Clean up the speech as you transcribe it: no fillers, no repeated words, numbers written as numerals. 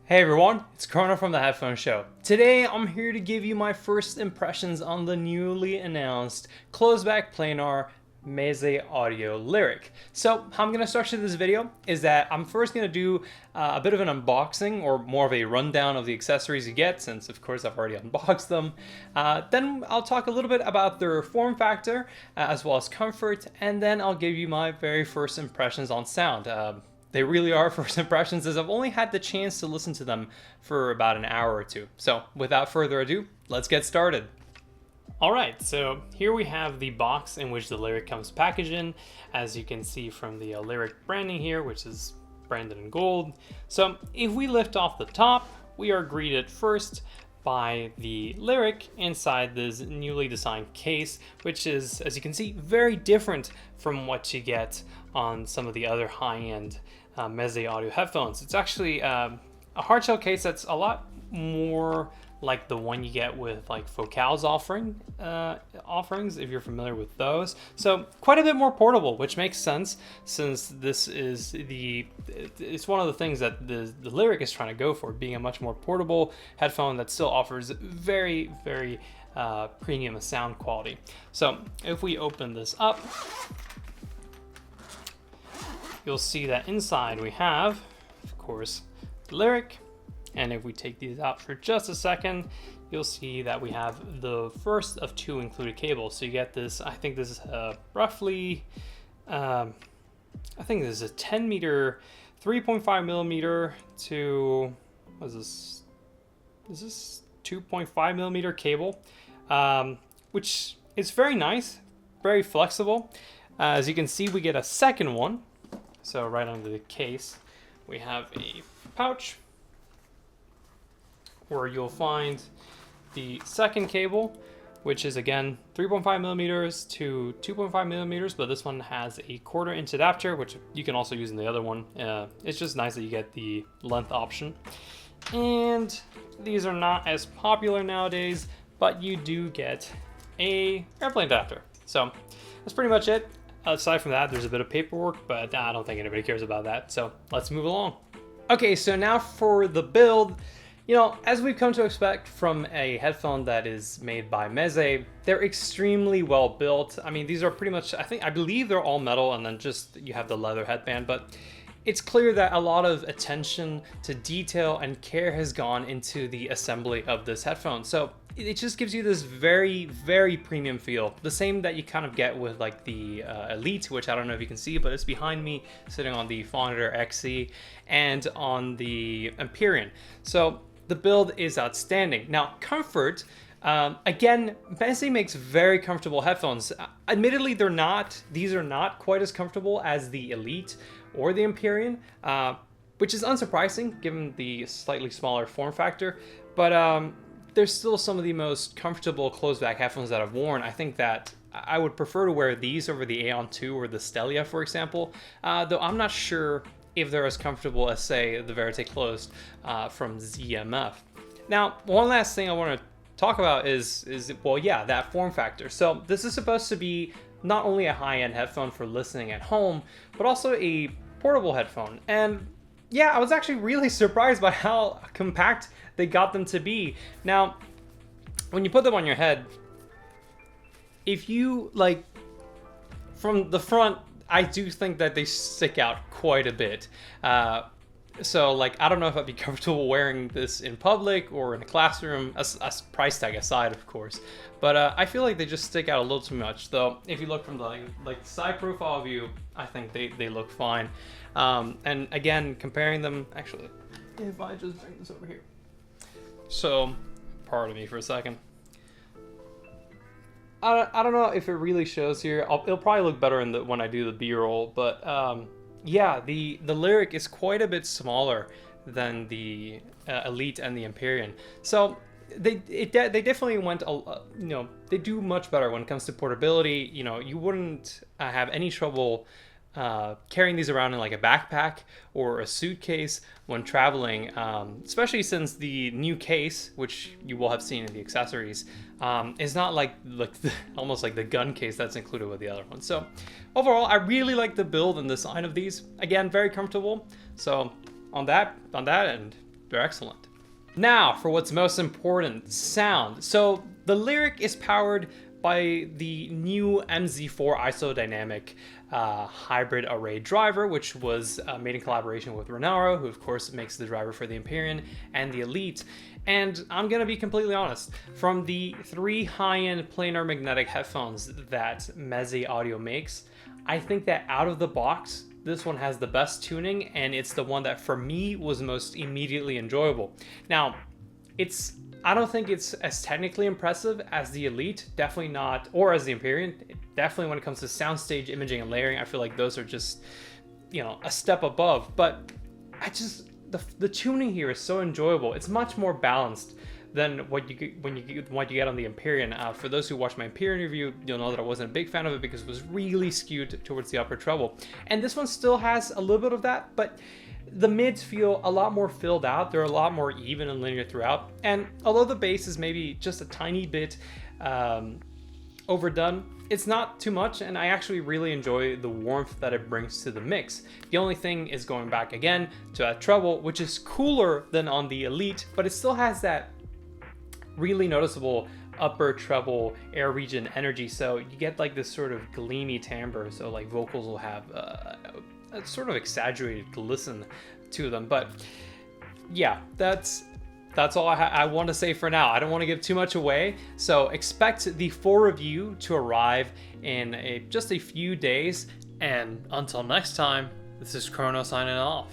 Hey everyone, it's Chrono from the Headphone Show. Today I'm here to give you my first impressions on the newly announced closeback planar Meze Audio LIRIC. So how I'm going to structure this video is that I'm first going to do a bit of an unboxing or more of a rundown of the accessories you get, since of course I've already unboxed them. Then I'll talk a little bit about their form factor as well as comfort, and then I'll give you my very first impressions on sound. They really are first impressions, as I've only had the chance to listen to them for about an hour or two. So without further ado, let's get started. Alright, so here we have the box in which the LIRIC comes packaged in, as you can see from the LIRIC branding here, which is branded in gold. So if we lift off the top, we are greeted first by the LIRIC inside this newly designed case, which is, as you can see, very different from what you get on some of the other high-end Meze Audio headphones. It's actually a hardshell case that's a lot more like the one you get with like Focal's offerings, if you're familiar with those. So quite a bit more portable, which makes sense since this is it's one of the things that the LIRIC is trying to go for, being a much more portable headphone that still offers very, very premium sound quality. So if we open this up, you'll see that inside we have, of course, the LIRIC. And if we take these out for just a second, you'll see that we have the first of two included cables. So you get this, I think this is roughly, I think this is a 10 meter, 3.5 millimeter to, what is this? Is this 2.5 millimeter cable, which is very nice, very flexible. As you can see, we get a second one. So right under the case, we have a pouch where you'll find the second cable, which is again 3.5 millimeters to 2.5 millimeters, but this one has a 1/4 inch adapter, which you can also use in the other one. It's just nice that you get the length option. And these are not as popular nowadays, but you do get a airplane adapter. So that's pretty much it. Aside from that, there's a bit of paperwork, but I don't think anybody cares about that. So let's move along. Okay, so now for the build. You know, as we've come to expect from a headphone that is made by Meze, they're extremely well built. I mean, these are pretty much, I believe they're all metal, and then just you have the leather headband, but it's clear that a lot of attention to detail and care has gone into the assembly of this headphone. So it just gives you this very, very premium feel. The same that you kind of get with like the Elite, which I don't know if you can see, but it's behind me sitting on the Fonder XC and on the Empyrean. So the build is outstanding. Now, comfort, again, Meze makes very comfortable headphones. Admittedly, these are not quite as comfortable as the Elite or the Empyrean, which is unsurprising given the slightly smaller form factor, but they're still some of the most comfortable closed-back headphones that I've worn. I think that I would prefer to wear these over the Aeon 2 or the Stellia, for example, though I'm not sure if they're as comfortable as, say, the Verite Closed from ZMF. Now, one last thing I want to talk about is well, yeah, that form factor. So this is supposed to be not only a high-end headphone for listening at home, but also a portable headphone. And yeah, I was actually really surprised by how compact they got them to be. Now, when you put them on your head, if you, like, from the front, I do think that they stick out quite a bit. So like, I don't know if I'd be comfortable wearing this in public or in a classroom, as price tag aside, of course. But I feel like they just stick out a little too much. Though if you look from the like side profile view, I think they look fine. And again, comparing them, actually, if I just bring this over here. So, pardon me for a second. I don't know if it really shows here. It'll probably look better when I do the B-roll, but yeah, the LIRIC is quite a bit smaller than the Elite and the Empyrean. So they definitely went, you know, they do much better when it comes to portability. You know, you wouldn't have any trouble carrying these around in like a backpack or a suitcase when traveling, especially since the new case, which you will have seen in the accessories, is not like almost like the gun case that's included with the other one. So overall, I really like the build and design of these. Again, very comfortable. So on that end, they're excellent. Now for what's most important, sound. So the Lyric is powered by the new MZ4 isodynamic hybrid array driver, which was made in collaboration with Chrono, who of course makes the driver for the Empyrean and the Elite. And I'm gonna be completely honest, from the 3 high-end planar magnetic headphones that Meze Audio makes, I think that out of the box, this one has the best tuning, and it's the one that for me was most immediately enjoyable. Now, I don't think it's as technically impressive as the Elite, definitely not, or as the Empyrean. Definitely when it comes to soundstage imaging and layering, I feel like those are just, you know, a step above. But the tuning here is so enjoyable. It's much more balanced than what you get on the Empyrean. For those who watched my Empyrean review, you'll know that I wasn't a big fan of it because it was really skewed towards the upper treble. And this one still has a little bit of that, but the mids feel a lot more filled out. They're a lot more even and linear throughout. And although the bass is maybe just a tiny bit overdone, it's not too much, and I actually really enjoy the warmth that it brings to the mix. The only thing is going back again to that treble, which is cooler than on the Elite, but it still has that really noticeable upper treble air region energy, so you get like this sort of gleamy timbre, so like vocals will have a sort of exaggerated glisten to them. But yeah, that's all I want to say for now. I don't want to give too much away, so expect the full review to arrive in just a few days, and until next time, this is Chrono signing off.